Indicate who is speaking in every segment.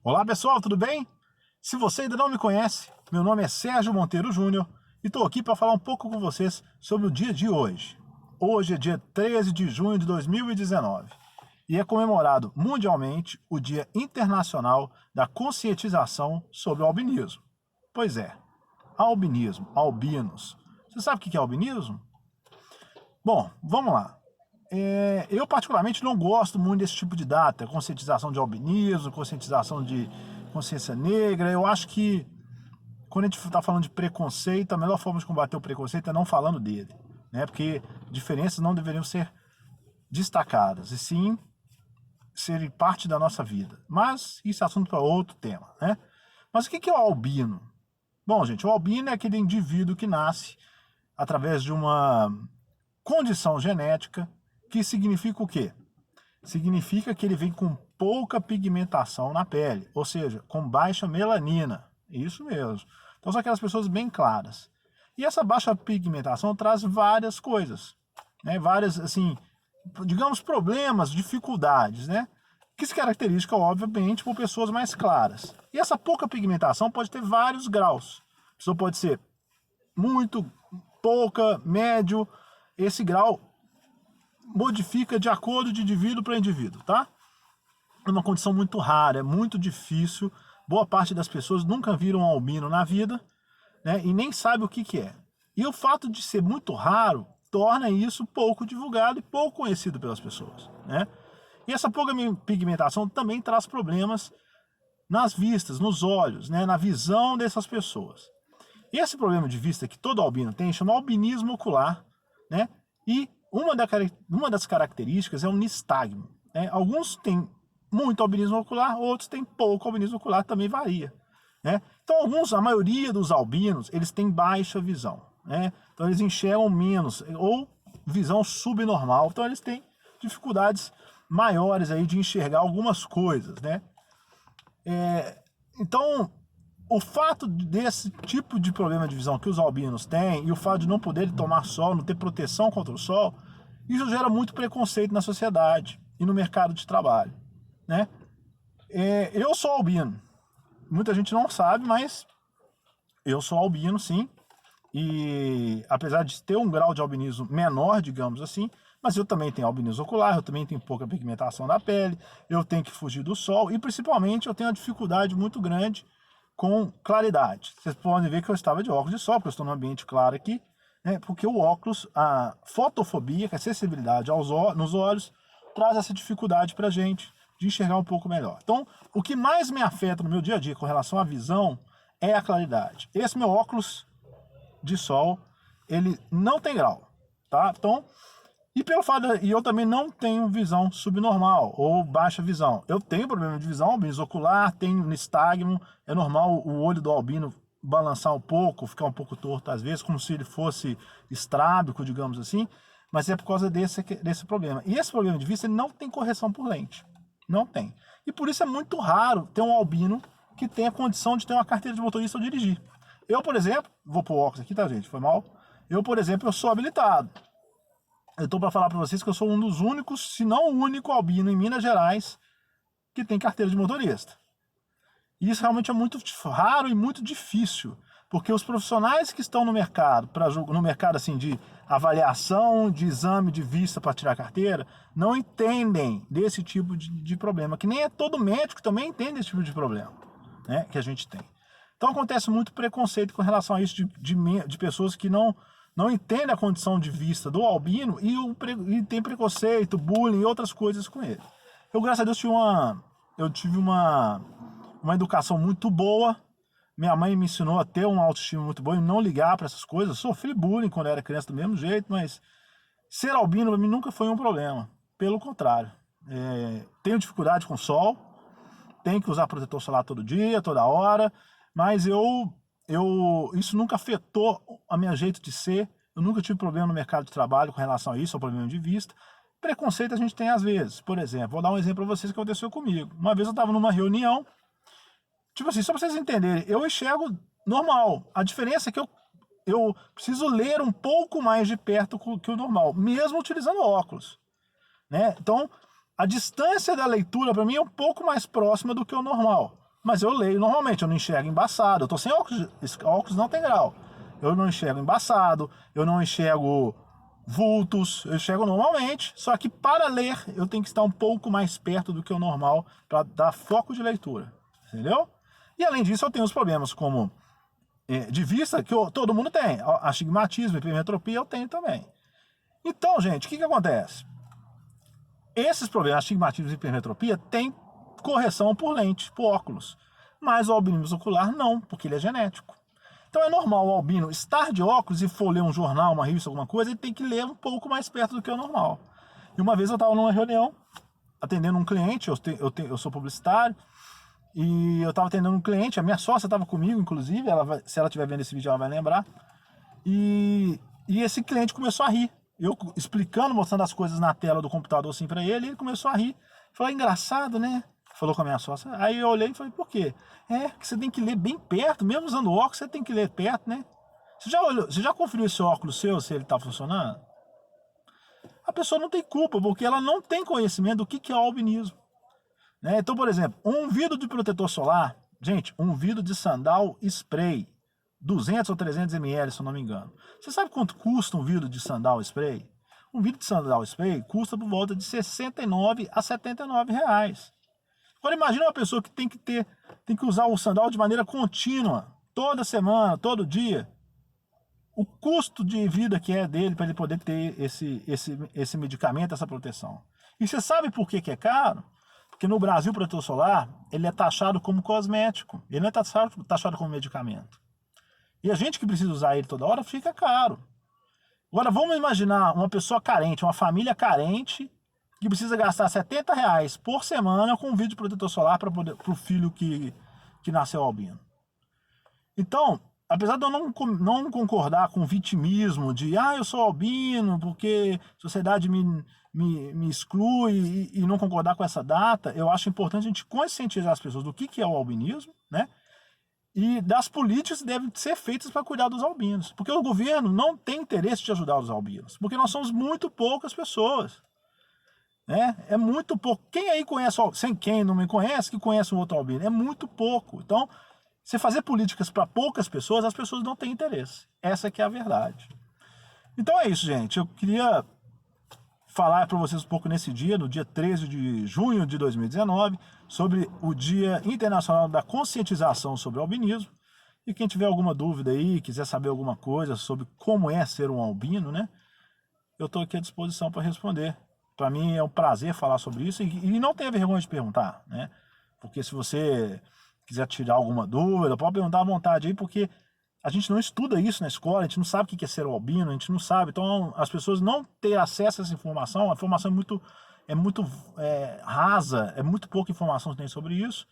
Speaker 1: Olá pessoal, tudo bem? Se você ainda não me conhece, meu nome é Sérgio Monteiro Júnior e estou aqui para falar um pouco com vocês sobre o dia de hoje. Hoje é dia 13 de junho de 2019 e é comemorado mundialmente o Dia Internacional da Conscientização sobre o Albinismo. Pois é, albinismo, albinos. Você sabe o que é albinismo? Bom, vamos lá. Eu particularmente não gosto muito desse tipo de data, conscientização de albinismo, conscientização de consciência negra. Eu acho que quando a gente está falando de preconceito, a melhor forma de combater o preconceito é não falando dele, né? Porque diferenças não deveriam ser destacadas, e sim serem parte da nossa vida. Mas isso é assunto para outro tema, né? Mas o que é o albino? Bom, gente, o albino é aquele indivíduo que nasce através de uma condição genética que significa o quê? Significa que ele vem com pouca pigmentação na pele, ou seja, com baixa melanina. Isso mesmo. Então são aquelas pessoas bem claras. E essa baixa pigmentação traz várias coisas, né? Várias, assim, digamos, problemas, dificuldades, né? Que se caracteriza, obviamente, por pessoas mais claras. E essa pouca pigmentação pode ter vários graus. A pessoa pode ser muito, pouca, médio. Esse grau modifica de acordo de indivíduo para indivíduo, tá? É uma condição muito rara, é muito difícil. Boa parte das pessoas nunca viram um albino na vida, né? E nem sabe o que é. E o fato de ser muito raro torna isso pouco divulgado e pouco conhecido pelas pessoas, né? E essa pouca pigmentação também traz problemas nas vistas, nos olhos, né? Na visão dessas pessoas. E esse problema de vista que todo albino tem chama albinismo ocular, né? E uma das características é o nistagmo, né? Alguns têm muito albinismo ocular, outros têm pouco albinismo ocular, também varia, né? Então a maioria dos albinos, eles têm baixa visão, né? Então eles enxergam menos, ou visão subnormal, então eles têm dificuldades maiores aí de enxergar algumas coisas, né? Então, o fato desse tipo de problema de visão que os albinos têm e o fato de não poderem tomar sol, não ter proteção contra o sol, isso gera muito preconceito na sociedade e no mercado de trabalho, né? Eu sou albino, muita gente não sabe, mas eu sou albino, sim, e apesar de ter um grau de albinismo menor, digamos assim, mas eu também tenho albinismo ocular, eu também tenho pouca pigmentação na pele, eu tenho que fugir do sol e principalmente eu tenho uma dificuldade muito grande com claridade. Vocês podem ver que eu estava de óculos de sol, porque eu estou num ambiente claro aqui, né? Porque o óculos, a fotofobia, que é a sensibilidade nos olhos, traz essa dificuldade para a gente de enxergar um pouco melhor. Então, o que mais me afeta no meu dia a dia com relação à visão é a claridade. Esse meu óculos de sol, ele não tem grau, tá? Então, e pelo fato de eu também não tenho visão subnormal ou baixa visão. Eu tenho problema de visão, albinismo ocular, tenho nistagmo, é normal o olho do albino balançar um pouco, ficar um pouco torto às vezes, como se ele fosse estrábico, digamos assim, mas é por causa desse problema. E esse problema de vista ele não tem correção por lente, não tem. E por isso é muito raro ter um albino que tenha condição de ter uma carteira de motorista ou dirigir. Eu, por exemplo, vou pôr óculos aqui, tá gente, foi mal. Eu, por exemplo, eu sou habilitado. Eu estou para falar para vocês que eu sou um dos únicos, se não o único albino em Minas Gerais que tem carteira de motorista. E isso realmente é muito raro e muito difícil, porque os profissionais que estão no mercado, no mercado assim de avaliação, de exame de vista para tirar carteira, não entendem desse tipo de problema, que nem é todo médico também entende esse tipo de problema, né, que a gente tem. Então acontece muito preconceito com relação a isso de pessoas que não entendem a condição de vista do albino e tem preconceito, bullying e outras coisas com ele. Eu, graças a Deus, eu tive uma educação muito boa. Minha mãe me ensinou a ter uma autoestima muito boa e não ligar para essas coisas. Eu sofri bullying quando eu era criança do mesmo jeito, mas ser albino para mim nunca foi um problema. Pelo contrário. Tenho dificuldade com sol, tenho que usar protetor solar todo dia, toda hora, mas isso nunca afetou a meu jeito de ser. Eu nunca tive problema no mercado de trabalho com relação a isso, ao problema de vista. Preconceito a gente tem às vezes. Por exemplo, vou dar um exemplo para vocês que aconteceu comigo. Uma vez eu estava numa reunião, tipo assim, só para vocês entenderem, eu enxergo normal. A diferença é que eu preciso ler um pouco mais de perto que o normal, mesmo utilizando óculos, né? Então, a distância da leitura para mim é um pouco mais próxima do que o normal. Mas eu leio normalmente, eu não enxergo embaçado. Eu tô sem óculos, óculos não tem grau. Eu não enxergo embaçado, eu não enxergo vultos, eu enxergo normalmente. Só que para ler, eu tenho que estar um pouco mais perto do que o normal para dar foco de leitura. Entendeu? E além disso, eu tenho os problemas como de vista que todo mundo tem. Astigmatismo, hipermetropia, eu tenho também. Então, gente, o que acontece? Esses problemas, astigmatismo e hipermetropia, tem correção por lente, por óculos. Mas o albinismo ocular não, porque ele é genético. Então é normal o albino estar de óculos e for ler um jornal, uma revista, alguma coisa, ele tem que ler um pouco mais perto do que o normal. E uma vez eu estava numa reunião, atendendo um cliente, eu sou publicitário, e eu estava atendendo um cliente, a minha sócia estava comigo, inclusive, se ela estiver vendo esse vídeo ela vai lembrar, e esse cliente começou a rir. Eu explicando, mostrando as coisas na tela do computador assim para ele começou a rir. Falou, engraçado, né? Falou com a minha sócia. Aí eu olhei e falei, por quê? Que você tem que ler bem perto, mesmo usando óculos, você tem que ler perto, né? Você já conferiu esse óculos seu, se ele tá funcionando? A pessoa não tem culpa, porque ela não tem conhecimento do que é o albinismo. Né? Então, por exemplo, um vidro de protetor solar, gente, um vidro de sandal spray, 200 ou 300 ml, se eu não me engano. Você sabe quanto custa um vidro de sandal spray? Um vidro de sandal spray custa por volta de 69 a 79 reais. Agora imagina uma pessoa que tem que usar o sandal de maneira contínua, toda semana, todo dia. O custo de vida que é dele para ele poder ter esse medicamento, essa proteção. E você sabe por que é caro? Porque no Brasil o protetor solar, ele é taxado como cosmético, ele não é taxado como medicamento. E a gente que precisa usar ele toda hora, fica caro. Agora vamos imaginar uma pessoa carente, uma família carente, que precisa gastar 70 reais por semana com um vídeo de protetor solar para o filho que nasceu albino. Então, apesar de eu não concordar com o vitimismo de eu sou albino porque a sociedade me exclui e não concordar com essa data, eu acho importante a gente conscientizar as pessoas do que é o albinismo, né? E das políticas que devem ser feitas para cuidar dos albinos. Porque o governo não tem interesse de ajudar os albinos. Porque nós somos muito poucas pessoas. Né? É muito pouco. Quem aí conhece, sem quem não me conhece, que conhece um outro albino? É muito pouco. Então, se fazer políticas para poucas pessoas, as pessoas não têm interesse. Essa que é a verdade. Então é isso, gente. Eu queria falar para vocês um pouco nesse dia, no dia 13 de junho de 2019, sobre o Dia Internacional da Conscientização sobre o Albinismo. E quem tiver alguma dúvida aí, quiser saber alguma coisa sobre como é ser um albino, né? Eu estou aqui à disposição para responder. Para mim é um prazer falar sobre isso e não tenha vergonha de perguntar, né? Porque se você quiser tirar alguma dúvida, pode perguntar à vontade aí, porque a gente não estuda isso na escola, a gente não sabe o que é ser albino, a gente não sabe. Então, as pessoas não ter acesso a essa informação, a informação é muito rasa, é muito pouca informação que tem sobre isso.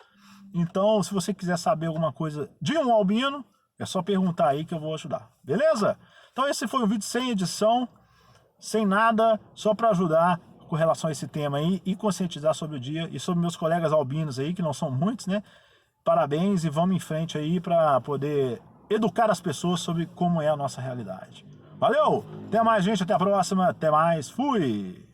Speaker 1: Então, se você quiser saber alguma coisa de um albino, é só perguntar aí que eu vou ajudar. Beleza? Então, esse foi um vídeo sem edição, sem nada, só para ajudar com relação a esse tema aí e conscientizar sobre o dia e sobre meus colegas albinos aí, que não são muitos, né? Parabéns e vamos em frente aí para poder educar as pessoas sobre como é a nossa realidade. Valeu! Até mais, gente. Até a próxima. Até mais. Fui!